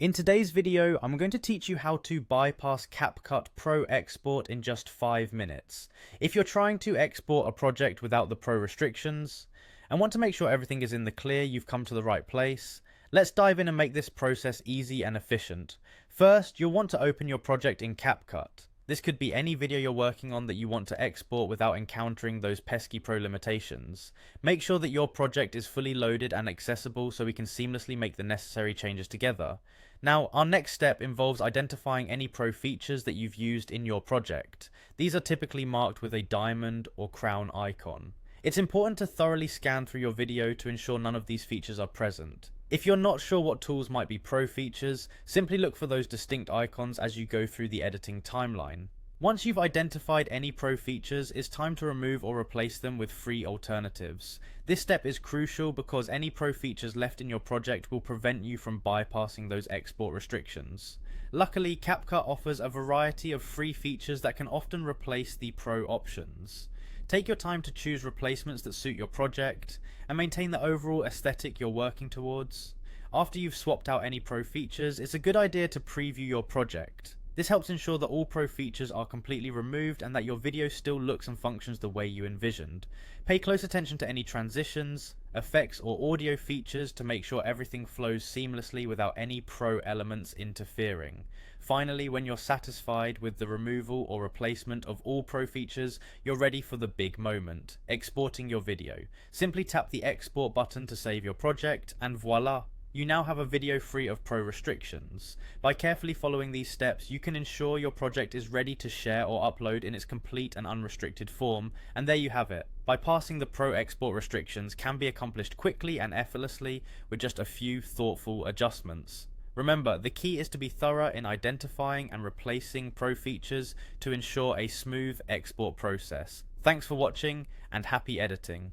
In today's video, I'm going to teach you how to bypass Capcut Pro Export in just 5 minutes. If you're trying to export a project without the Pro restrictions, and want to make sure everything is in the clear, you've come to the right place. Let's dive in and make this process easy and efficient. First, you'll want to open your project in Capcut. This could be any video you're working on that you want to export without encountering those pesky Pro limitations. Make sure that your project is fully loaded and accessible so we can seamlessly make the necessary changes together. Now, our next step involves identifying any Pro features that you've used in your project. These are typically marked with a diamond or crown icon. It's important to thoroughly scan through your video to ensure none of these features are present. If you're not sure what tools might be Pro features, simply look for those distinct icons as you go through the editing timeline. Once you've identified any Pro features, it's time to remove or replace them with free alternatives. This step is crucial because any Pro features left in your project will prevent you from bypassing those export restrictions. Luckily, Capcut offers a variety of free features that can often replace the Pro options. Take your time to choose replacements that suit your project and maintain the overall aesthetic you're working towards. After you've swapped out any Pro features, it's a good idea to preview your project. This helps ensure that all Pro features are completely removed and that your video still looks and functions the way you envisioned. Pay close attention to any transitions, effects or audio features to make sure everything flows seamlessly without any Pro elements interfering. Finally, when you're satisfied with the removal or replacement of all Pro features, you're ready for the big moment, exporting your video. Simply tap the export button to save your project and voila! You now have a video free of Pro restrictions. By carefully following these steps, you can ensure your project is ready to share or upload in its complete and unrestricted form, and there you have it. Bypassing the Pro export restrictions can be accomplished quickly and effortlessly with just a few thoughtful adjustments. Remember, the key is to be thorough in identifying and replacing Pro features to ensure a smooth export process. Thanks for watching, and happy editing.